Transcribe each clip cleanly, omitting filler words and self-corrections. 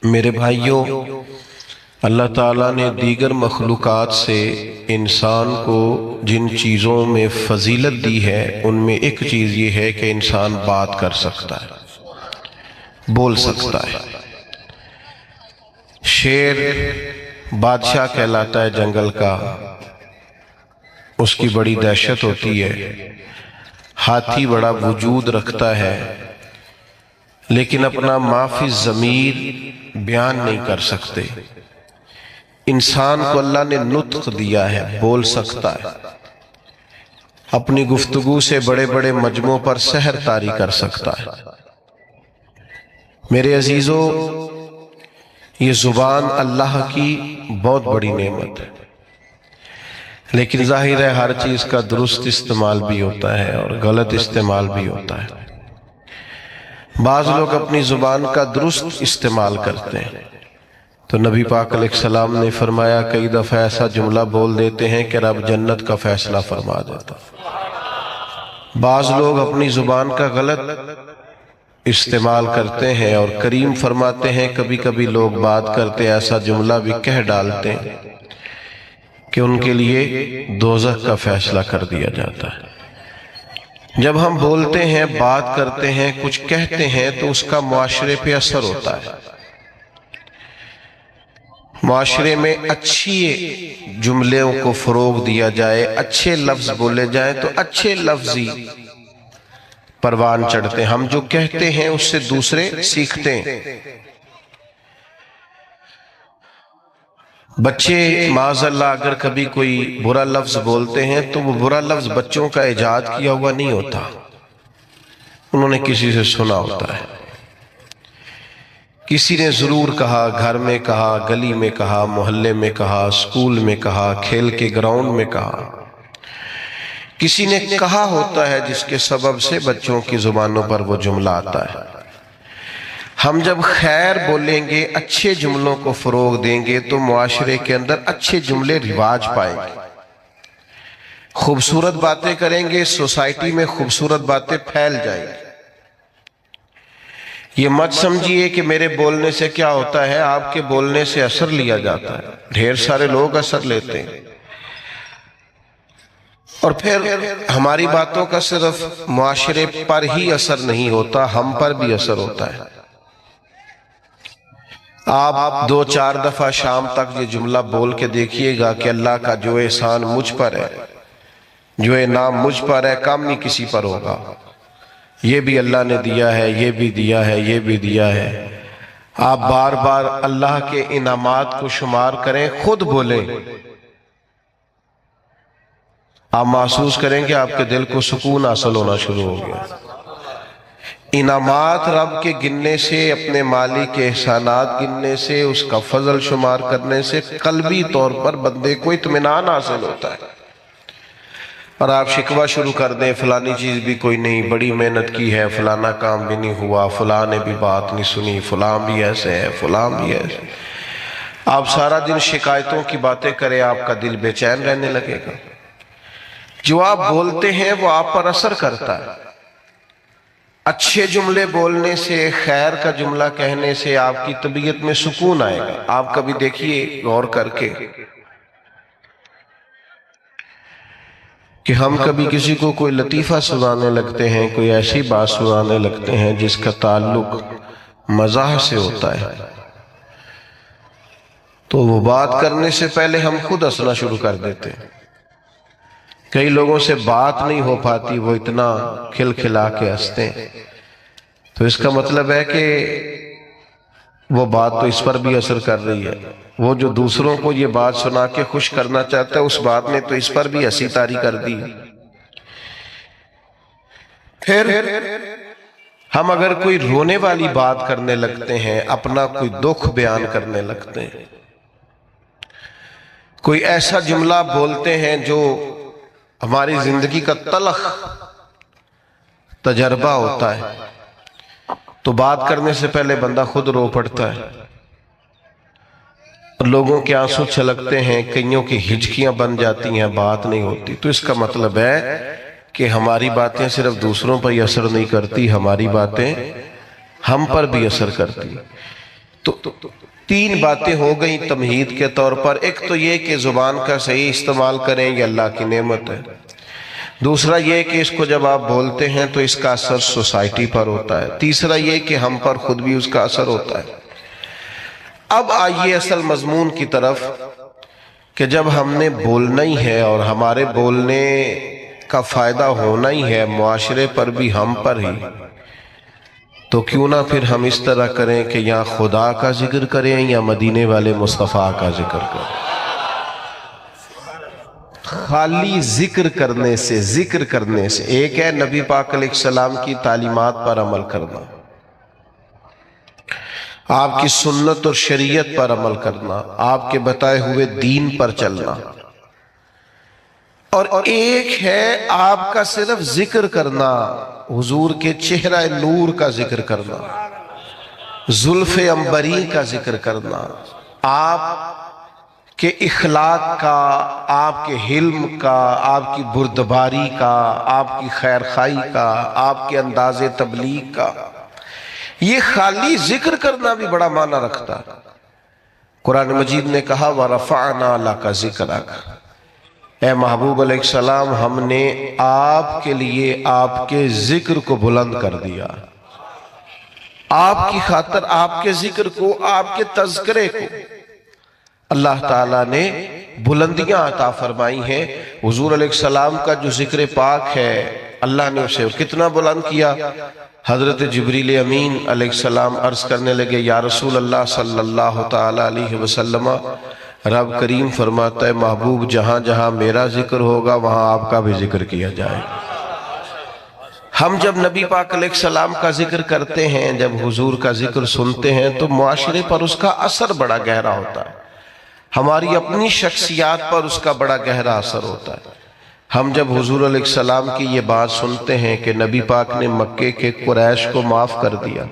میرے بھائیوں، اللہ تعالیٰ نے دیگر مخلوقات سے انسان کو جن چیزوں میں فضیلت دی ہے ان میں ایک چیز یہ ہے کہ انسان بات کر سکتا ہے، بول سکتا ہے۔ شیر بادشاہ کہلاتا ہے جنگل کا، اس کی بڑی دہشت ہوتی ہے۔ ہاتھی بڑا وجود رکھتا ہے لیکن اپنا ما فی الضمیر بیان نہیں کر سکتے۔ انسان کو اللہ نے نطق دیا ہے، بول سکتا ہے، اپنی گفتگو سے بڑے بڑے مجموعوں پر سحر طاری کر سکتا ہے۔ میرے عزیزو، یہ زبان اللہ کی بہت بڑی نعمت ہے، لیکن ظاہر ہے ہر چیز کا درست استعمال بھی ہوتا ہے اور غلط استعمال بھی ہوتا ہے۔ بعض لوگ اپنی زبان کا درست استعمال کرتے ہیں تو نبی پاک علیہ السلام نے فرمایا کئی دفعہ ایسا جملہ بول دیتے ہیں کہ رب جنت کا فیصلہ فرما دیتا۔ بعض لوگ اپنی زبان کا غلط استعمال کرتے ہیں اور کریم فرماتے ہیں کبھی کبھی لوگ بات کرتے ایسا جملہ بھی کہہ ڈالتے ہیں کہ ان کے لیے دوزخ کا فیصلہ کر دیا جاتا ہے۔ جب ہم بولتے ہیں، بات کرتے ہیں، کچھ کہتے ہیں تو اس کا معاشرے پہ اثر ہوتا ہے۔ معاشرے میں اچھی جملوں کو فروغ دیا جائے، اچھے لفظ بولے جائیں تو اچھے لفظ ہی پروان چڑھتے ہیں۔ ہم جو کہتے ہیں اس سے دوسرے سیکھتے ہیں۔ بچے معاذ اللہ اگر کبھی کوئی برا لفظ بولتے ہیں تو وہ برا لفظ بچوں کا ایجاد کیا ہوا نہیں ہوتا، انہوں نے کسی سے سنا ہوتا ہے۔ کسی نے ضرور کہا، گھر میں کہا، گلی میں کہا، محلے میں کہا، اسکول میں کہا، کھیل کے گراؤنڈ میں کہا، کسی نے کہا ہوتا ہے جس کے سبب سے بچوں کی زبانوں پر وہ جملہ آتا ہے۔ ہم جب خیر بولیں گے، اچھے جملوں کو فروغ دیں گے تو معاشرے کے اندر اچھے جملے رواج پائیں گے۔ خوبصورت باتیں کریں گے، سوسائٹی میں خوبصورت باتیں پھیل جائیں گی۔ یہ مت سمجھیے کہ میرے بولنے سے کیا ہوتا ہے، آپ کے بولنے سے اثر لیا جاتا ہے، ڈھیر سارے لوگ اثر لیتے ہیں۔ اور پھر ہماری باتوں کا صرف معاشرے پر ہی اثر نہیں ہوتا، ہم پر بھی اثر ہوتا ہے۔ آپ 2-4 دفعہ شام تک یہ جملہ بول کے دیکھیے گا کہ اللہ کا جو احسان مجھ پر ہے، جو انعام مجھ پر ہے، کم نہیں کسی پر ہوگا۔ یہ بھی اللہ نے دیا ہے، یہ بھی دیا ہے، یہ بھی دیا ہے۔ آپ بار بار اللہ کے انعامات کو شمار کریں، خود بولیں، آپ محسوس کریں کہ آپ کے دل کو سکون حاصل ہونا شروع ہو گیا۔ انعامات رب کے گننے سے، اپنے مالک کے احسانات گننے سے، اس کا فضل شمار کرنے سے قلبی طور پر بندے کو اطمینان حاصل ہوتا ہے۔ اور آپ شکوہ شروع کر دیں، فلانی چیز بھی کوئی نہیں، بڑی محنت کی ہے، فلانا کام بھی نہیں ہوا، فلاں نے بھی بات نہیں سنی، فلاں بھی ایسے ہے، فلاں بھی ایسے۔ آپ سارا دن شکایتوں کی باتیں کریں، آپ کا دل بے چین رہنے لگے گا۔ جو آپ بولتے ہیں وہ آپ پر اثر کرتا ہے۔ اچھے جملے بولنے سے، خیر کا جملہ کہنے سے آپ کی طبیعت میں سکون آئے گا۔ آپ کبھی دیکھیے غور کر کے کہ ہم کبھی کسی کو کوئی لطیفہ سنانے لگتے ہیں، کوئی ایسی بات سنانے لگتے ہیں جس کا تعلق مزاح سے ہوتا ہے، تو وہ بات کرنے سے پہلے ہم خود ہنسنا شروع کر دیتے ہیں۔ کئی لوگوں سے بات نہیں ہو پاتی، وہ اتنا کھلکھلا کے ہنستے ہیں، تو اس کا مطلب ہے کہ وہ بات تو اس پر بھی اثر کر رہی ہے۔ وہ جو دوسروں کو یہ بات سنا کے خوش کرنا چاہتا ہے، اس بات نے تو اس پر بھی ہنسی طاری کر دی۔ پھر ہم اگر کوئی رونے والی بات کرنے لگتے ہیں، اپنا کوئی دکھ بیان کرنے لگتے ہیں، کوئی ایسا جملہ بولتے ہیں جو ہماری زندگی کا تلخ تجربہ ہوتا ہے، تو بات کرنے سے پہلے بندہ خود رو پڑتا ہے، لوگوں کے آنسو چھلکتے ہیں، کئیوں کی ہچکیاں بن جاتی ہیں، بات نہیں ہوتی۔ تو اس کا مطلب ہے کہ ہماری باتیں صرف دوسروں پر ہی اثر نہیں کرتی، ہماری باتیں ہم پر بھی اثر کرتی۔ تو تین باتیں ہو گئیں تمہید کے طور پر. ایک تو یہ کہ زبان کا صحیح استعمال کریں، یہ اللہ کی نعمت ہے. دوسرا یہ کہ اس کو جب آپ بولتے ہیں تو اس کا اثر سوسائٹی پر ہوتا ہے. تیسرا یہ کہ ہم پر خود بھی اس کا اثر ہوتا ہے. اب آئیے اصل مضمون کی طرف کہ جب ہم نے بولنا ہی ہے اور ہمارے بولنے کا فائدہ ہونا ہی ہے معاشرے پر بھی ہم پر ہی، تو کیوں نہ پھر ہم اس طرح کریں کہ یا خدا کا ذکر کریں یا مدینے والے مصطفیٰ کا ذکر کریں. خالی ذکر کرنے سے ایک ہے نبی پاک علیہ السلام کی تعلیمات پر عمل کرنا، آپ کی سنت اور شریعت پر عمل کرنا، آپ کے بتائے ہوئے دین پر چلنا، اور ایک ہے آپ کا صرف ذکر کرنا، حضور کے چہرہ نور کا ذکر کرنا، زلف عنبری کا ذکر کرنا، آپ کے اخلاق کا، آپ کے حلم کا، آپ کی بردباری کا، آپ کی خیرخواہی کا، آپ کے انداز تبلیغ کا. یہ خالی ذکر کرنا بھی بڑا معنی رکھتا ہے. قرآن مجید نے کہا وَرَفَعْنَا لَكَ ذِكْرَكَ، اے محبوب علیہ السلام ہم نے آپ کے لیے آپ کے ذکر کو بلند کر دیا. آپ کی خاطر آپ کے ذکر کو، آپ کے تذکرے کو اللہ تعالیٰ نے بلندیاں عطا فرمائی ہیں. حضور علیہ السلام کا جو ذکر پاک ہے اللہ نے اسے کتنا بلند کیا. حضرت جبریل امین علیہ السلام عرض کرنے لگے یا رسول اللہ صلی اللہ تعالیٰ علیہ وسلم، رب کریم فرماتا ہے محبوب جہاں جہاں میرا ذکر ہوگا وہاں آپ کا بھی ذکر کیا جائے. ہم جب نبی پاک علیہ السلام کا ذکر کرتے ہیں، جب حضور کا ذکر سنتے ہیں تو معاشرے پر اس کا اثر بڑا گہرا ہوتا ہے، ہماری اپنی شخصیات پر اس کا بڑا گہرا اثر ہوتا ہے. ہم جب حضور علیہ السلام کی یہ بات سنتے ہیں کہ نبی پاک نے مکے کے قریش کو معاف کر دیا،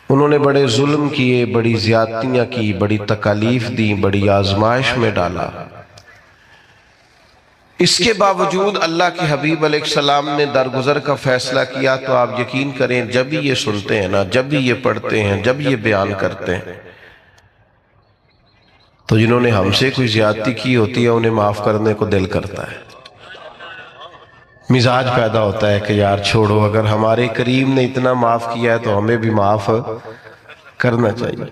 انہوں نے بڑے ظلم کیے، بڑی زیادتیاں کی، بڑی تکالیف دی، بڑی آزمائش میں ڈالا، اس کے باوجود اللہ کے حبیب علیہ السلام نے درگزر کا فیصلہ کیا. تو آپ یقین کریں جب بھی یہ سنتے ہیں نا، جب بھی یہ پڑھتے ہیں، جب یہ بیان کرتے ہیں، تو جنہوں نے ہم سے کوئی زیادتی کی ہوتی ہے انہیں معاف کرنے کو دل کرتا ہے، مزاج پیدا ہوتا ہے کہ یار چھوڑو، اگر ہمارے کریم نے اتنا معاف کیا ہے تو ہمیں بھی معاف کرنا چاہیے.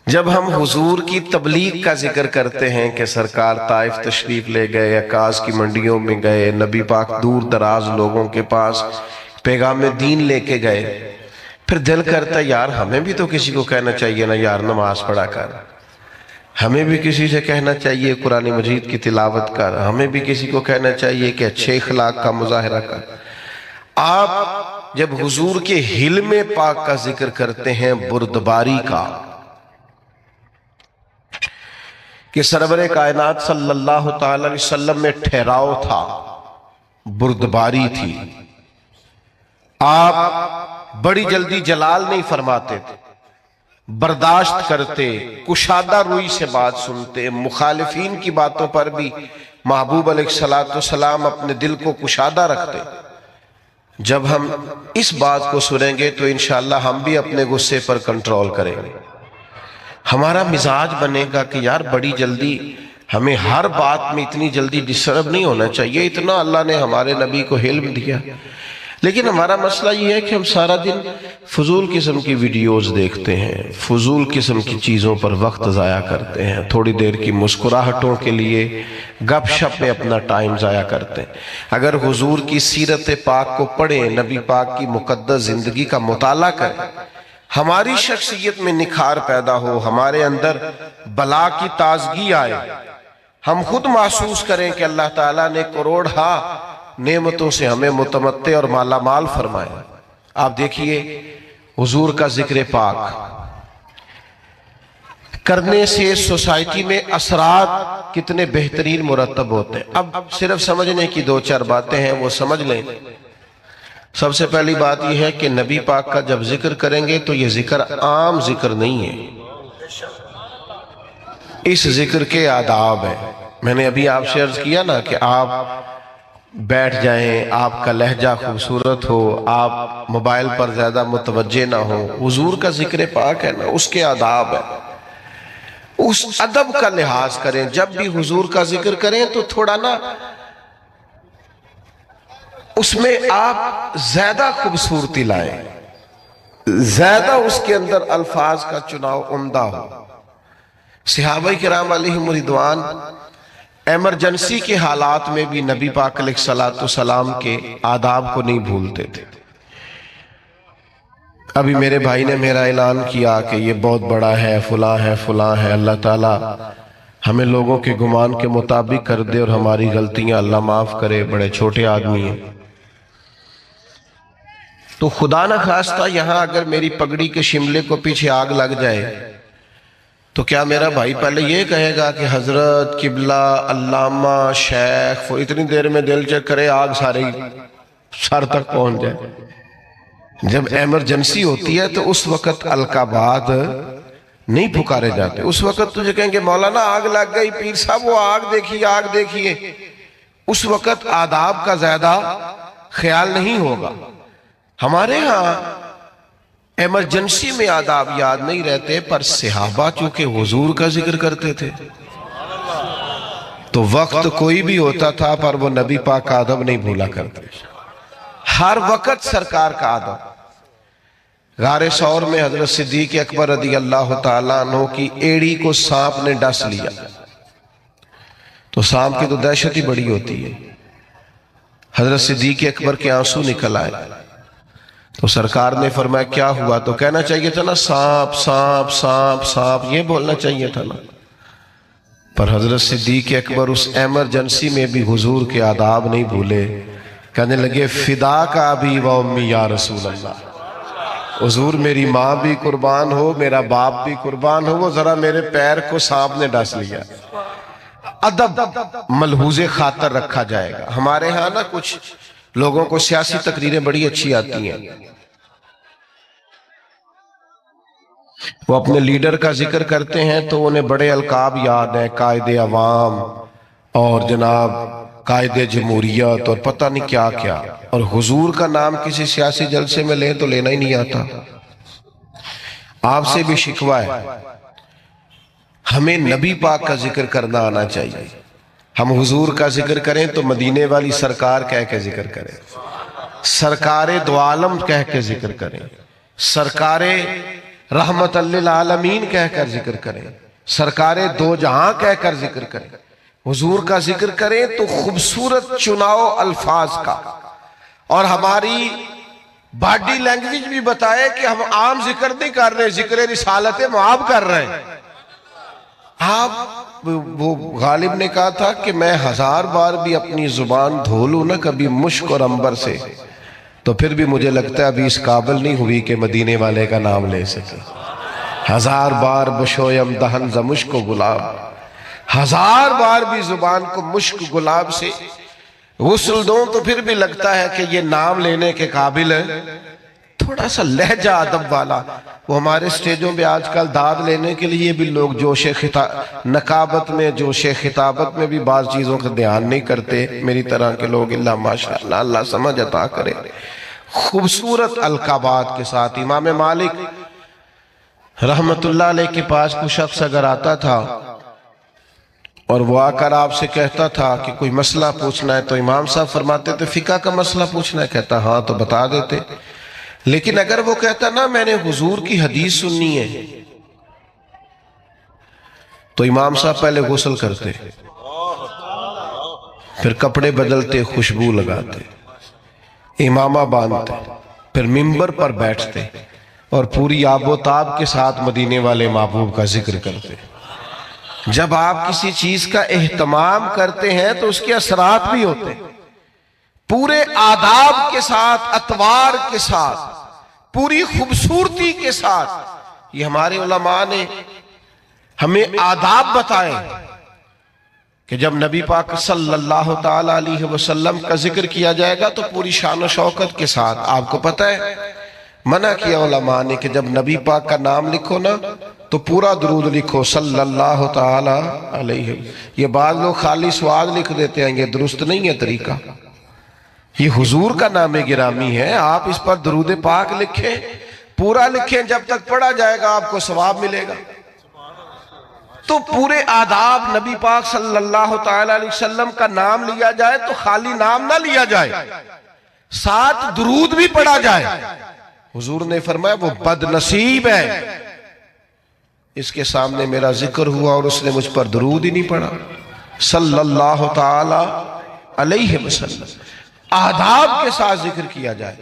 جب ہم حضور کی تبلیغ کا ذکر کرتے ہیں کہ سرکار طائف تشریف لے گئے، عکاظ کی منڈیوں میں گئے، نبی پاک دور دراز لوگوں کے پاس پیغام دین لے کے گئے، پھر دل کرتا ہے یار ہمیں بھی تو کسی کو کہنا چاہیے نا یار نماز پڑھا کر، ہمیں بھی کسی سے کہنا چاہیے قرآن مجید کی تلاوت کر، ہمیں بھی کسی کو کہنا چاہیے کہ اچھے اخلاق کا مظاہرہ کر. آپ جب حضور کے حلم پاک کا ذکر کرتے ہیں، بردباری کا، کہ سرور کائنات صلی اللہ تعالی علیہ وسلم میں ٹھہراؤ تھا، بردباری تھی، آپ بڑی جلدی جلال نہیں فرماتے تھے، برداشت کرتے، کشادہ روئی سے بات سنتے، مخالفین کی باتوں پر بھی محبوب علیہ السلام اپنے دل کو کشادہ رکھتے. جب ہم اس بات کو سنیں گے تو انشاءاللہ ہم بھی اپنے غصے پر کنٹرول کریں گے، ہمارا مزاج بنے گا کہ یار بڑی جلدی ہمیں ہر بات میں اتنی جلدی ڈسٹرب نہیں ہونا چاہیے، اتنا اللہ نے ہمارے نبی کو علم دیا. لیکن ہمارا مسئلہ یہ ہے کہ ہم سارا دن فضول قسم کی ویڈیوز دیکھتے ہیں، فضول قسم کی چیزوں پر وقت ضائع کرتے ہیں، تھوڑی دیر کی مسکراہٹوں کے لیے گپ شپ میں اپنا ٹائم ضائع کرتے ہیں. اگر حضور کی سیرت پاک کو پڑھیں، نبی پاک کی مقدس زندگی کا مطالعہ کریں، ہماری شخصیت میں نکھار پیدا ہو، ہمارے اندر بلا کی تازگی آئے، ہم خود محسوس کریں کہ اللہ تعالیٰ نے کروڑہا نعمتوں سے ہمیں متمتع اور مالا مال فرمائے. آپ دیکھیے حضور کا ذکر پاک کرنے سے سوسائٹی میں اثرات کتنے بہترین مرتب ہوتے ہیں. اب صرف سمجھنے کی دو چار باتیں ہیں، وہ سمجھ لیں. سب سے پہلی بات یہ ہے کہ نبی پاک کا جب ذکر کریں گے تو یہ ذکر عام ذکر نہیں ہے، اس ذکر کے آداب ہیں. میں نے ابھی آپ سے عرض کیا نا کہ آپ بیٹھ جائیں، آپ کا لہجہ خوبصورت ہو، آپ موبائل پر زیادہ متوجہ نہ ہو. حضور کا ذکر پاک ہے نا، اس کے آداب ہے، اس ادب کا لحاظ کریں. جب بھی حضور کا ذکر کریں تو تھوڑا نا اس میں آپ زیادہ خوبصورتی لائیں، زیادہ اس کے اندر الفاظ کا چناؤ عمدہ ہو. صحابہ کرام علیہم رضوان ایمرجنسی کے حالات میں بھی نبی پاک علیہ السلام کے آداب کو نہیں بھولتے تھے. ابھی میرے بھائی نے میرا اعلان کیا کہ یہ بہت بڑا ہے، فلاں ہے، فلاں ہے. اللہ تعالیٰ ہمیں لوگوں کے گمان کے مطابق کر دے اور ہماری غلطیاں اللہ معاف کرے، بڑے چھوٹے آدمی ہیں. تو خدا نہ خواستہ یہاں اگر میری پگڑی کے شملے کو پیچھے آگ لگ جائے تو کیا میرا بھائی پہلے یہ کہے گا کہ حضرت، قبلہ، علامہ، شیخ، اتنی دیر میں دل چیک کرے آگ ساری سر تک پہنچ جائے؟ جب ایمرجنسی ہوتی ہے تو اس وقت القابات نہیں پکارے جاتے. اس وقت تجھے کہیں گے مولانا آگ لگ گئی، پیر صاحب وہ آگ دیکھیے، آگ دیکھیے. اس وقت آداب کا زیادہ خیال نہیں ہوگا. ہمارے ہاں ایمرجنسی میں آداب یاد نہیں رہتے، پر صحابہ چونکہ حضور کا ذکر کرتے تھے تو وقت کوئی بھی ہوتا تھا پر وہ نبی پاک کا ادب نہیں بھولا کرتے. ہر وقت سرکار کا ادب. غار ثور میں حضرت صدیق اکبر رضی اللہ تعالیٰ عنہ کی ایڑی کو سانپ نے ڈس لیا. تو سانپ کی تو دہشت ہی بڑی ہوتی ہے. حضرت صدیق اکبر کے آنسو نکل آئے تو سرکار نے فرمایا کیا ہوا؟ تو کہنا چاہیے تھا نا سانپ سانپ سانپ سانپ، یہ بولنا چاہیے تھا نا. پر حضرت صدیق اکبر اس ایمرجنسی میں بھی حضور کے آداب نہیں بھولے. کہنے لگے فدا کا ابی و امی یا رسول اللہ، حضور میری ماں بھی قربان ہو، میرا باپ بھی قربان ہو، وہ ذرا میرے پیر کو سانپ نے ڈس لیا. ادب ملحوظ خاطر رکھا جائے گا. ہمارے ہاں نا کچھ لوگوں کو سیاسی تقریریں بڑی اچھی آتی ہیں، وہ اپنے لیڈر کا ذکر کرتے ہیں تو انہیں بڑے القاب یاد ہیں، قائد عوام اور جناب قائد جمہوریت اور پتہ نہیں کیا کیا. اور حضور کا نام کسی سیاسی جلسے میں لیں تو لینا ہی نہیں آتا. آپ سے بھی شکوہ ہے، ہمیں نبی پاک کا ذکر کرنا آنا چاہیے. ہم حضور کا ذکر کریں تو مدینے والی سرکار کہہ کے ذکر کریں، سرکار دو عالم کہہ کے ذکر کریں، سرکار رحمت للعالمین کہہ کر ذکر کریں، سرکار دو جہاں کہہ کر ذکر کریں. حضور کا ذکر کریں تو خوبصورت چناؤ الفاظ کا. اور ہماری باڈی لینگویج بھی بتائے کہ ہم عام ذکر نہیں کر رہے، ذکر رسالت معاب کر رہے ہیں. آپ وہ غالب نے کہا تھا کہ میں 1000 بار بھی اپنی زبان دھو لوں نا کبھی مشک اور عنبر سے تو پھر بھی مجھے لگتا ہے ابھی اس قابل نہیں ہوئی کہ مدینے والے کا نام لے سکے. 1000 بار بشویم دہن ز مشک و گلاب، 1000 بار بھی زبان کو مشک گلاب سے غسل دوں تو پھر بھی لگتا ہے کہ یہ نام لینے کے قابل ہے. تھوڑا سا لہجہ ادب والا. وہ ہمارے سٹیجوں پہ آج کل داد لینے کے لیے بھی لوگ جوش نقابت میں، جوش خطابت میں بھی بعض چیزوں کا دھیان نہیں کرتے. میری طرح کے لوگ اللہ ماشاءاللہ، اللہ سمجھ عطا کرے، خوبصورت القابات کے ساتھ. امام مالک رحمت اللہ علیہ کے پاس کوئی شخص اگر آتا تھا اور وہ آ کر آپ سے کہتا تھا کہ کوئی مسئلہ پوچھنا ہے تو امام صاحب فرماتے تھے فقہ کا مسئلہ پوچھنا ہے؟ کہتا ہاں تو بتا دیتے. لیکن اگر وہ کہتا نا میں نے حضور کی حدیث سننی ہے تو امام صاحب پہلے غسل کرتے، پھر کپڑے بدلتے، خوشبو لگاتے، امامہ باندھتے، پھر منبر پر بیٹھتے اور پوری آب و تاب کے ساتھ مدینے والے محبوب کا ذکر کرتے. جب آپ کسی چیز کا اہتمام کرتے ہیں تو اس کے اثرات بھی ہوتے ہیں. پورے آداب کے ساتھ، اطوار کے ساتھ، پوری خوبصورتی کے ساتھ. یہ ہمارے علماء نے ہمیں آداب بتائے کہ جب نبی پاک صلی اللہ تعالی علیہ وسلم کا ذکر کیا جائے گا تو پوری شان و شوکت کے ساتھ. آپ کو پتہ ہے منع کیا علماء نے کہ جب نبی پاک کا نام لکھو نا تو پورا درود لکھو صلی اللہ تعالی علیہ. یہ بعض لوگ خالی سواد لکھ دیتے ہیں، یہ درست نہیں ہے طریقہ. یہ حضور کا نام گرامی ہے، آپ اس پر درود پاک لکھیں، پورا لکھیں، جب تک پڑھا جائے گا آپ کو ثواب ملے گا۔ تو پورے آداب نبی پاک صلی اللہ تعالی علیہ وسلم کا نام لیا جائے تو خالی نام نہ لیا جائے، ساتھ درود بھی پڑھا جائے۔ حضور نے فرمایا وہ بد نصیب ہے، اس کے سامنے میرا ذکر ہوا اور اس نے مجھ پر درود ہی نہیں پڑھا صلی اللہ تعالی علیہ وسلم۔ آداب کے ساتھ ذکر کیا جائے،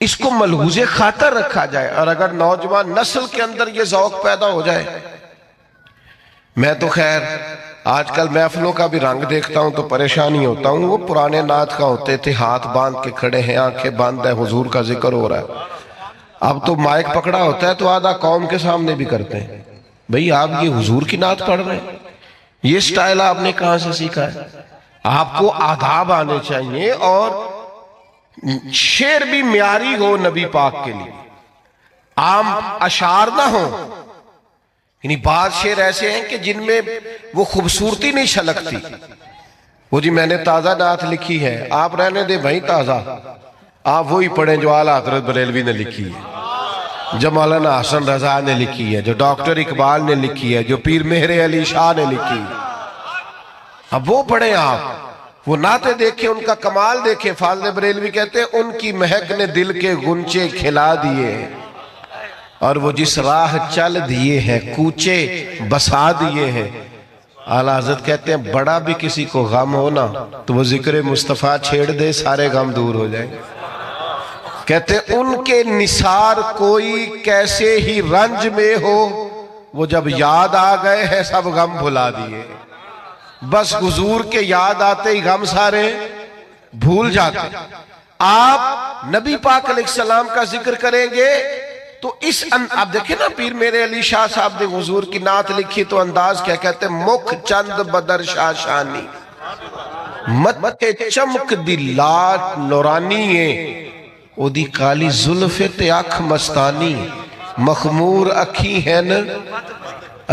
اس کو ملحوظ خاطر رکھا جائے، اور اگر نوجوان نسل کے اندر یہ ذوق پیدا ہو جائے۔ میں تو خیر آج کل محفلوں کا بھی رنگ دیکھتا ہوں تو پریشانی ہوتا ہوں، وہ پرانے نعت کا ہوتے تھے، ہاتھ باندھ کے کھڑے ہیں، آنکھیں بند ہیں، حضور کا ذکر ہو رہا ہے۔ اب تو مائک پکڑا ہوتا ہے تو آدھا قوم کے سامنے بھی کرتے ہیں۔ بھئی آپ یہ حضور کی نعت پڑھ رہے ہیں، یہ سٹائل آپ نے کہاں سے سیکھا ہے؟ آپ کو آداب آنے چاہیے، اور شعر بھی معیاری ہو نبی پاک کے لیے، عام اشعار نہ ہو۔ یعنی بعض شعر ایسے ہیں کہ جن میں وہ خوبصورتی نہیں چھلکتی۔ وہ جی میں نے تازہ نعت لکھی ہے، آپ رہنے دیں بھائی تازہ، آپ وہی پڑھیں جو اعلیٰ حضرت بریلوی نے لکھی ہے، جو مولانا حسن رضا نے لکھی ہے، جو ڈاکٹر اقبال نے لکھی ہے، جو پیر مہر علی شاہ نے لکھی ہے۔ اب وہ پڑھیں آپ، وہ نعتیں دیکھیں، ان کا کمال دیکھیں۔ فاضل بریلوی کہتے ہیں ان کی مہک نے دل کے گنچے کھلا دیے، اور وہ جس راہ چل دیے ہیں کوچے بسا دیے ہیں۔ اعلیٰ حضرت کہتے ہیں بڑا بھی کسی کو غم ہونا تو وہ ذکر مصطفیٰ چھیڑ دے، سارے غم دور ہو جائیں۔ کہتے ہیں ان کے نثار کوئی کیسے ہی رنج میں ہو، وہ جب یاد آ گئے ہیں سب غم بھلا دیے۔ بس حضور کے یاد آتے ہی غم سارے بھول جاتے۔ آپ نبی پاک علیہ السلام کا ذکر کریں گے تو آپ دیکھیں نا، پیر میرے علی شاہ صاحب نے حضور کی نعت لکھی تو انداز کیا کہتے ہیں، مکھ چند بدر شاشانی، مت چمک دی لاٹ نورانی ہے، او دی کالی زلف تے اکھ مستانی، مخمور اکھی ہیں۔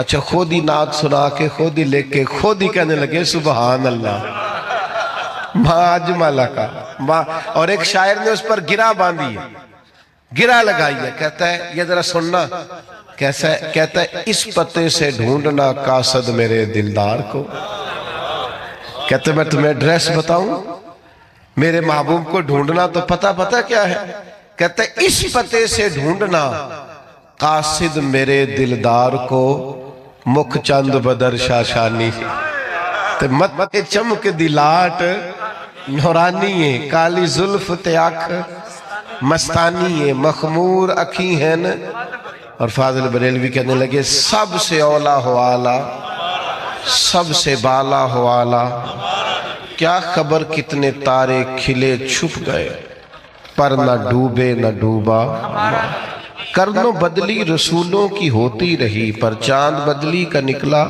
اچھا خود ہی نعت سنا کے، خود ہی لکھ کے، خود ہی کہنے لگے سبحان اللہ ما اجمل کا ما، اور ایک شاعر نے اس پر گرہ باندھی ہے، گرہ لگائی ہے، کہتا ہے یہ ذرا سننا کیسا ہے، کہتا ہے اس پتے سے ڈھونڈنا قاصد میرے دلدار کو۔ کہتا ہے میں تمہیں ایڈریس بتاؤں، میرے محبوب کو ڈھونڈنا تو پتہ کیا ہے، کہتا ہے اس پتے سے ڈھونڈنا قاصد میرے دلدار کو، مکھ چند بدر شاشانی، مت چمک دی لاٹ نورانی ہے، کالی زلف تے اکھ مستانی ہے، مخمور اکھی ہیں۔ اور فاضل بریلوی کہنے لگے سب سے اولا ہو آلہ، سب سے بالا ہو آلہ، کیا خبر کتنے تارے کھلے چھپ گئے، پر نہ ڈوبے نہ ڈوبا۔ کرنوں بدلی رسولوں کی ہوتی رہی، پر چاند بدلی کا نکلا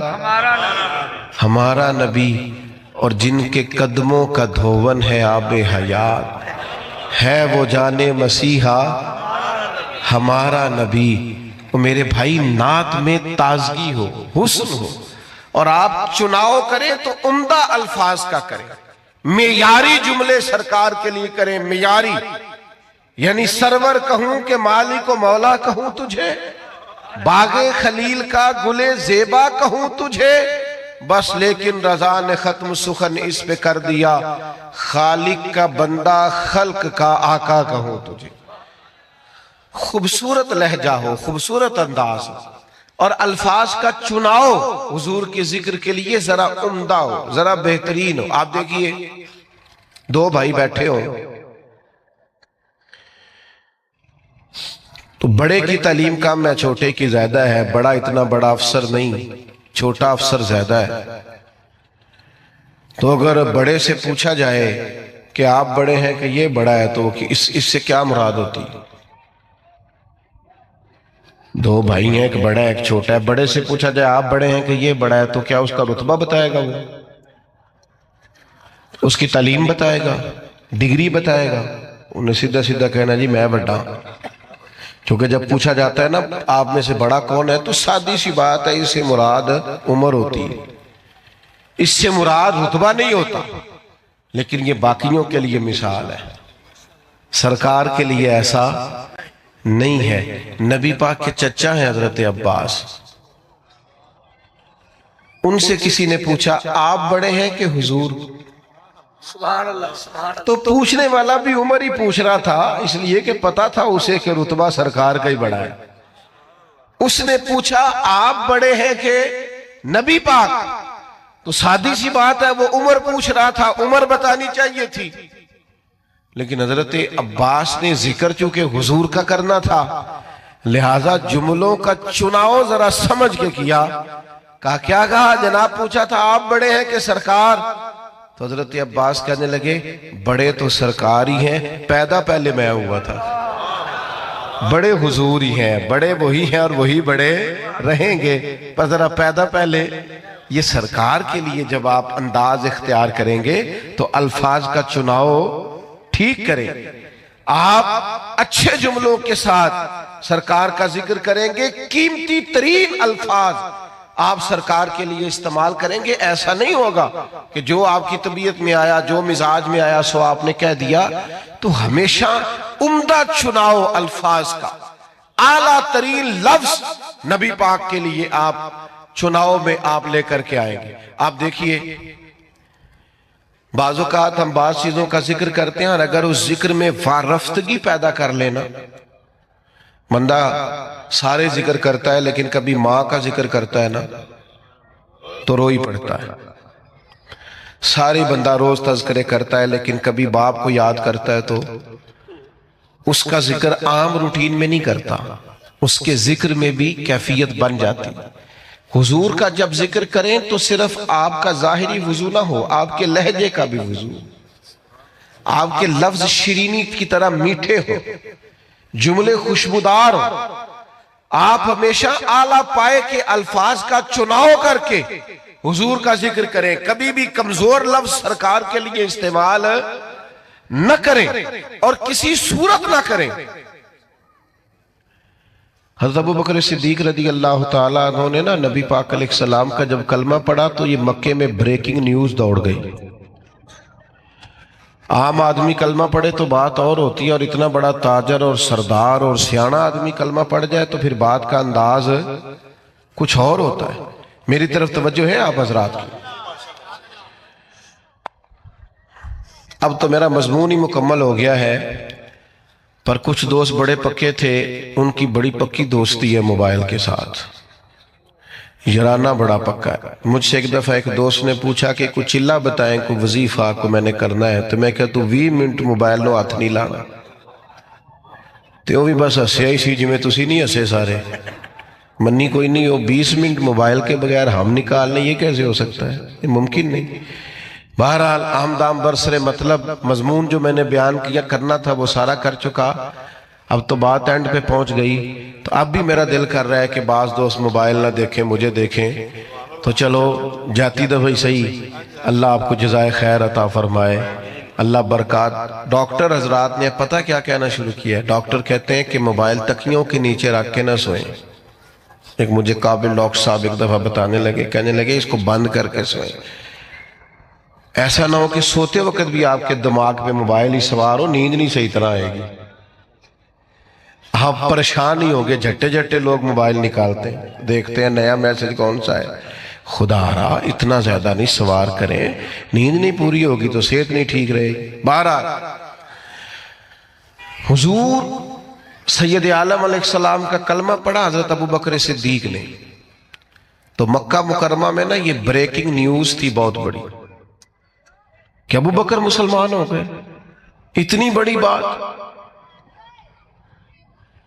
ہمارا نبی، اور جن کے قدموں کا دھون ہے آب حیات، ہے وہ جانے مسیحا ہمارا نبی۔ میرے بھائی نعت میں تازگی ہو، حسن ہو، اور آپ چناؤ کریں تو عمدہ الفاظ کا کریں، معیاری جملے سرکار کے لیے کریں، معیاری، یعنی سرور کہوں کہ مالک و مولا کہوں تجھے، باغ خلیل کا گلے زیبا کہوں تجھے، بس لیکن رضا نے ختم سخن اس پہ کر دیا، خالق کا بندہ خلق کا آقا کہوں تجھے۔ خوبصورت لہجہ ہو، خوبصورت انداز ہو، اور الفاظ کا چناؤ حضور کے ذکر کے لیے ذرا عمدہ ہو، ذرا بہترین ہو۔ آپ دیکھیے دو بھائی بیٹھے ہو تو بڑے کی تعلیم کم ہے، چھوٹے کی زیادہ ہے، بڑا اتنا بڑا افسر نہیں، چھوٹا افسر زیادہ ہے۔ تو اگر بڑے سے پوچھا جائے کہ آپ بڑے ہیں کہ یہ بڑا ہے تو اس سے کیا مراد ہوتی؟ دو بھائی ہیں، ایک بڑا ہے ایک چھوٹا ہے، بڑے سے پوچھا جائے آپ بڑے ہیں کہ یہ بڑا ہے تو کیا اس کا رتبہ بتائے گا، وہ اس کی تعلیم بتائے گا، ڈگری بتائے گا؟ انہیں سیدھا سیدھا کہنا جی میں بڑا ہوں۔ کیونکہ جب پوچھا جاتا ہے نا آپ میں سے بڑا کون ہے تو سادی سی بات ہے، اس سے مراد عمر ہوتی ہے، اس سے مراد رتبہ نہیں ہوتا۔ لیکن یہ باقیوں کے لیے مثال ہے، سرکار کے لیے ایسا نہیں ہے۔ نبی پاک کے چچا ہیں حضرت عباس، ان سے کسی نے پوچھا آپ بڑے ہیں کہ حضور؟ سبحان اللہ، تو پوچھنے والا بھی عمر ہی پوچھ رہا تھا، اس لیے کہ پتا تھا اسے کہ رتبہ سرکار کا ہی بڑا ہے۔ اس نے پوچھا آپ بڑے ہیں کہ نبی پاک؟ تو سادی سی بات ہے، وہ عمر پوچھ رہا تھا، عمر بتانی چاہیے تھی، لیکن حضرت عباس نے ذکر چونکہ حضور کا کرنا تھا، لہٰذا جملوں کا چناؤ ذرا سمجھ کے کیا۔ کیا کہا؟ جناب پوچھا تھا آپ بڑے ہیں کہ سرکار؟ تو حضرت عباس کہنے لگے بڑے تو سرکار ہی ہیں، پیدا پہلے میں ہوا تھا، بڑے حضور ہی ہیں، بڑے وہی ہیں اور وہی بڑے رہیں گے، پر ذرا پیدا پہلے یہ سرکار کے لیے جب آپ انداز اختیار کریں گے تو الفاظ کا چناؤ ٹھیک کریں، آپ اچھے جملوں کے ساتھ سرکار کا ذکر کریں گے، قیمتی ترین الفاظ آپ سرکار کے لیے استعمال کریں گے۔ ایسا نہیں ہوگا کہ جو آپ کی طبیعت میں آیا، جو مزاج میں آیا سو آپ نے کہہ دیا۔ تو ہمیشہ عمدہ چناؤ الفاظ کا، اعلیٰ ترین لفظ نبی پاک کے لیے آپ چناؤ میں آپ لے کر کے آئیں گے۔ آپ دیکھیے بعض اوقات ہم بعض چیزوں کا ذکر کرتے ہیں اور اگر اس ذکر میں وارفتگی پیدا کر لینا، بندہ سارے ذکر کرتا ہے لیکن کبھی ماں کا ذکر کرتا ہے نا تو روئی پڑتا ہے، ساری بندہ روز تذکرے کرتا ہے لیکن کبھی باپ کو یاد کرتا ہے تو اس کا ذکر عام روٹین میں نہیں کرتا، اس کے ذکر میں بھی کیفیت بن جاتی۔ حضور کا جب ذکر کریں تو صرف آپ کا ظاہری وضو نہ ہو، آپ کے لہجے کا بھی وضو، آپ کے لفظ شیرینی کی طرح میٹھے ہو، جملے خوشبودار ہو، آپ ہمیشہ اعلیٰ پائے کے الفاظ کا چناؤ کر کے حضور کا ذکر کریں، کبھی بھی کمزور لفظ سرکار کے لیے استعمال نہ کریں اور کسی صورت نہ کریں۔ حضرت ابو بکر صدیق رضی اللہ تعالیٰ عنہ نے نا نبی پاک علیہ السلام کا جب کلمہ پڑھا تو یہ مکے میں بریکنگ نیوز دوڑ گئی۔ عام آدمی کلمہ پڑھے تو بات اور ہوتی ہے، اور اتنا بڑا تاجر اور سردار اور سیاںہ آدمی کلمہ پڑھ جائے تو پھر بات کا انداز کچھ اور ہوتا ہے۔ میری طرف توجہ ہے آپ حضرات کی؟ اب تو میرا مضمون ہی مکمل ہو گیا ہے، پر کچھ دوست بڑے پکے تھے، ان کی بڑی پکی دوستی ہے موبائل کے ساتھ، یارانہ بڑا پکا ہے۔ مجھ سے ایک دفعہ ایک دوست نے پوچھا کہ کوئی چلہ بتائیں، کوئی وظیفہ کو میں نے کرنا ہے، تو میں کہتا 20 منٹ موبائل نو ہاتھ نہیں لانا، تو وہ بھی بس ہسیا ہی سی جی میں تسی نہیں ہسے سارے، منی کوئی نہیں ہو 20 منٹ موبائل کے بغیر ہم نکال لیں، یہ کیسے ہو سکتا ہے؟ یہ ممکن نہیں۔ بہرحال آمدام برسر مطلب مضمون جو میں نے بیان کیا کرنا تھا وہ سارا کر چکا، اب تو بات اینڈ پہ پہنچ گئی، تو اب بھی میرا دل کر رہا ہے کہ بعض دوست موبائل نہ دیکھیں، مجھے دیکھیں، تو چلو جاتی دفعہ صحیح، اللہ آپ کو جزائے خیر عطا فرمائے، اللہ برکات۔ ڈاکٹر حضرات نے پتہ کیا کہنا شروع کیا ہے؟ ڈاکٹر کہتے ہیں کہ موبائل تکیوں کے نیچے رکھ کے نہ سوئیں۔ ایک مجھے قابل ڈاکٹر صاحب ایک دفعہ بتانے لگے، کہنے لگے اس کو بند کر کے سوئیں، ایسا نہ ہو کہ سوتے وقت بھی آپ کے دماغ پہ موبائل ہی سوار ہو، نیند نہیں صحیح طرح آئے گی، آپ پریشان ہی ہوگے، جھٹے جھٹے لوگ موبائل نکالتے ہیں، دیکھتے ہیں نیا میسج کون سا ہے۔ خدا را اتنا زیادہ نہیں سوار کریں، نیند نہیں پوری ہوگی تو صحت نہیں ٹھیک رہے گی۔ بہرحال حضور سید عالم علیہ السلام کا کلمہ پڑھا حضرت ابو بکر صدیق نے، تو مکہ مکرمہ میں نا یہ بریکنگ نیوز تھی بہت بڑی کہ ابو بکر مسلمان ہو گئے، اتنی بڑی بات،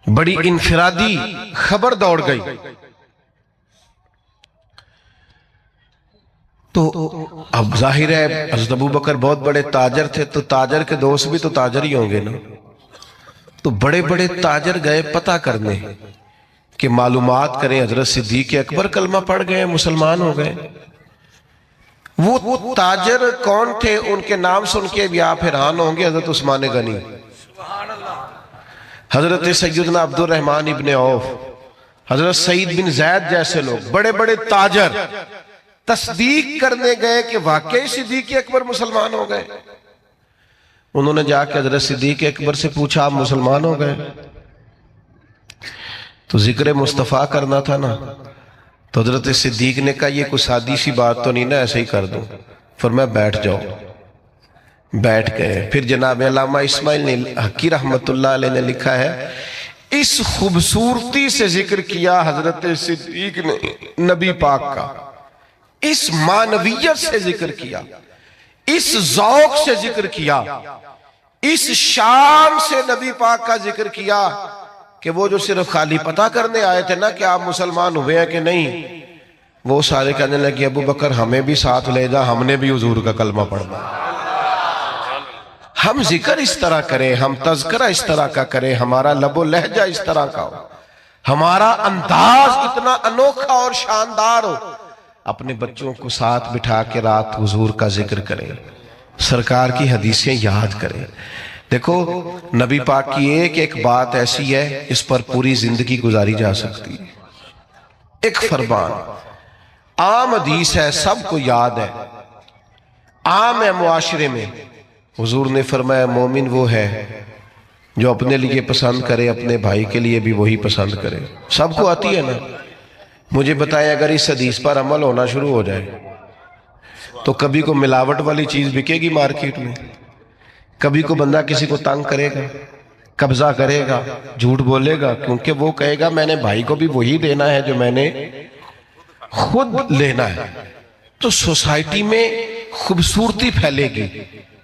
بڑی انفرادی خبر دوڑ گئی۔ تو اب ظاہر ہے حضرت ابو بکر بہت بڑے تاجر تھے، تو تاجر کے دوست بھی تو تاجر ہی ہوں گے نا، تو بڑے بڑے تاجر گئے پتہ کرنے کہ معلومات کریں حضرت صدیق اکبر کلمہ پڑھ گئے، مسلمان ہو گئے۔ وہ تاجر کون تھے؟ ان کے نام سن کے بھی آپ حیران ہوں گے۔ حضرت عثمان غنی، حضرت سیدنا عبد الرحمن ابن عوف، حضرت سعید بن زید جیسے لوگ، بڑے بڑے تاجر تصدیق کرنے گئے کہ واقعی صدیق اکبر مسلمان ہو گئے. انہوں نے جا کے حضرت صدیق اکبر سے پوچھا آپ مسلمان ہو گئے؟ تو ذکر مصطفیٰ کرنا تھا نا. تو حضرت صدیق نے کہا یہ کوئی سادی سی بات تو نہیں نا، ایسے ہی کر دوں. فرمایا بیٹھ جاؤ. بیٹھ گئے. پھر جناب علامہ اسماعیل حقی رحمت اللہ علیہ نے لکھا ہے اس خوبصورتی سے ذکر کیا حضرت صدیق نے نبی پاک کا، اس معنویت سے ذکر کیا، اس ذوق سے ذکر کیا، اس شان سے نبی پاک کا ذکر کیا کہ وہ جو صرف خالی پتہ کرنے آئے تھے نا کہ آپ مسلمان ہوئے ہیں کہ نہیں، وہ سارے کہنے لگے ابو بکر ہمیں بھی ساتھ لے جا، ہم نے بھی حضور کا کلمہ پڑھنا. ہم ذکر اس طرح کریں، ہم تذکرہ اس طرح کا کریں، ہمارا لب و لہجہ اس طرح کا ہو، ہمارا انداز اتنا انوکھا اور شاندار ہو. اپنے بچوں کو ساتھ بٹھا کے رات حضور کا ذکر کریں، سرکار کی حدیثیں یاد کریں. دیکھو نبی پاک کی ایک ایک بات ایسی ہے اس پر پوری زندگی گزاری جا سکتی ہے. ایک فرمان عام حدیث ہے، سب کو یاد ہے، عام ہے معاشرے میں. حضور نے فرمایا مومن وہ ہے جو اپنے لیے پسند کرے اپنے بھائی کے لیے بھی وہی پسند کرے. سب کو آتی ہے نا. مجھے بتائیں اگر اس حدیث پر عمل ہونا شروع ہو جائے تو کبھی کو ملاوٹ والی چیز بکے گی مارکیٹ میں، کبھی کو بندہ کسی کو تنگ کرے گا، قبضہ کرے گا، جھوٹ بولے گا، کیونکہ وہ کہے گا میں نے بھائی کو بھی وہی دینا ہے جو میں نے خود لینا ہے. تو سوسائٹی میں خوبصورتی پھیلے گی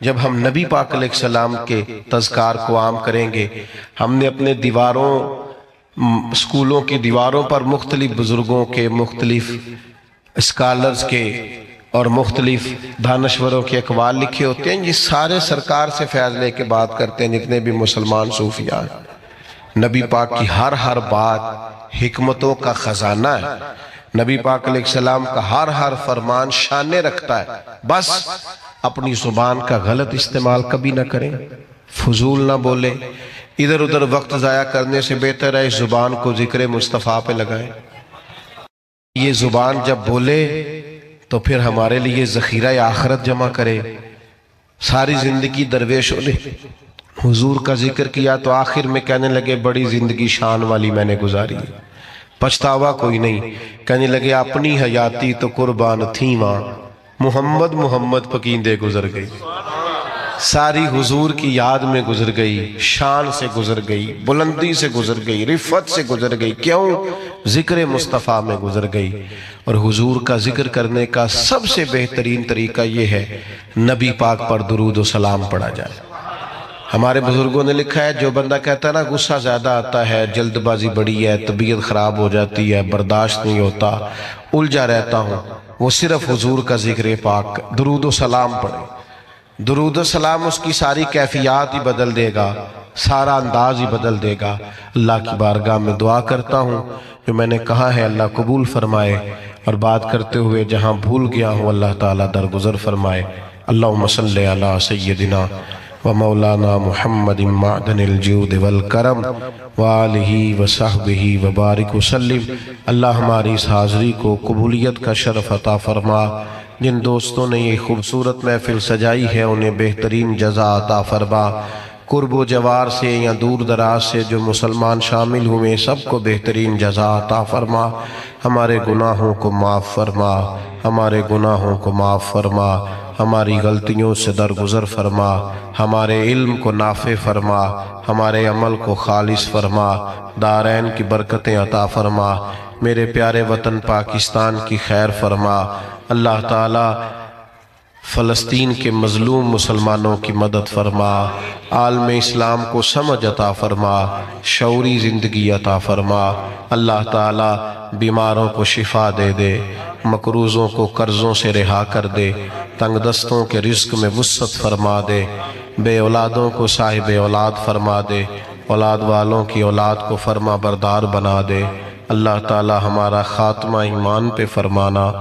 جب ہم نبی پاک علیہ السلام کے تذکار کو عام کریں گے. ہم نے اپنے دیواروں، اسکولوں کی دیواروں پر مختلف بزرگوں کے، مختلف اسکالرز کے اور مختلف دانشوروں کے اقوال لکھے ہوتے ہیں. یہ سارے سرکار سے فیض لے کے بات کرتے ہیں جتنے بھی مسلمان صوفیاء ہیں. نبی پاک کی ہر بات حکمتوں کا خزانہ ہے. نبی پاک علیہ السلام کا ہر فرمان شانے رکھتا ہے. بس اپنی زبان کا غلط استعمال کبھی نہ کریں، فضول نہ بولیں، ادھر ادھر وقت ضائع کرنے سے بہتر ہے اس زبان کو ذکر مصطفیٰ پہ لگائیں. یہ زبان جب بولے تو پھر ہمارے لیے ذخیرہ آخرت جمع کرے. ساری زندگی درویشوں نے حضور کا ذکر کیا تو آخر میں کہنے لگے بڑی زندگی شان والی میں نے گزاری، پچھتاوا کوئی نہیں. کہنے لگے اپنی حیاتی تو قربان تھی ماں، محمد پکیندے گزر گئی. ساری حضور کی یاد میں گزر گئی، شان سے گزر گئی، بلندی سے گزر گئی، رفت سے گزر گئی. کیوں؟ ذکر مصطفیٰ میں گزر گئی. اور حضور کا ذکر کرنے کا سب سے بہترین طریقہ یہ ہے نبی پاک پر درود و سلام پڑھا جائے. ہمارے بزرگوں نے لکھا ہے جو بندہ کہتا ہے نا غصہ زیادہ آتا ہے، جلد بازی بڑی ہے، طبیعت خراب ہو جاتی ہے، برداشت نہیں ہوتا، الجھا رہتا ہوں، وہ صرف حضور کا ذکر پاک درود و سلام پڑھے. درود و سلام اس کی ساری کیفیات ہی بدل دے گا، سارا انداز ہی بدل دے گا. اللہ کی بارگاہ میں دعا کرتا ہوں جو میں نے کہا ہے اللہ قبول فرمائے، اور بات کرتے ہوئے جہاں بھول گیا ہوں اللہ تعالیٰ درگزر فرمائے. اللہم صلی علی سیدنا و مولانا محمد معدن الجود والکرم وآلہ وصحبہ وبارک وسلم. اللہ ہماری اس حاضری کو قبولیت کا شرف عطا فرما. جن دوستوں نے یہ خوبصورت محفل سجائی ہے انہیں بہترین جزا عطا فرما. قرب و جوار سے یا دور دراز سے جو مسلمان شامل ہوئے سب کو بہترین جزا عطا فرما. ہمارے گناہوں کو معاف فرما، ہمارے گناہوں کو معاف فرما، ہماری غلطیوں سے درگزر فرما، ہمارے علم کو نافع فرما، ہمارے عمل کو خالص فرما، دارین کی برکتیں عطا فرما. میرے پیارے وطن پاکستان کی خیر فرما. اللہ تعالی فلسطین کے مظلوم مسلمانوں کی مدد فرما. عالم اسلام کو سمجھ عطا فرما، شعوری زندگی عطا فرما. اللہ تعالی بیماروں کو شفا دے دے، مقروضوں کو قرضوں سے رہا کر دے، تنگ دستوں کے رزق میں وسعت فرما دے، بے اولادوں کو صاحب اولاد فرما دے، اولاد والوں کی اولاد کو فرما بردار بنا دے. اللہ تعالی ہمارا خاتمہ ایمان پہ فرمانا،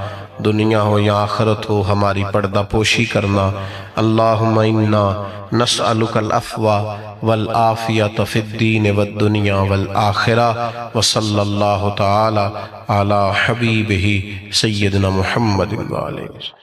دنیا ہو یا آخرت ہو ہماری پردہ پوشی کرنا۔ اللہم انا نسألک العفو والعافیۃ فی الدین والدنیا والآخرہ، وصلی اللہ تعالی علی حبیبہ سیدنا محمد وآلہ وسلم۔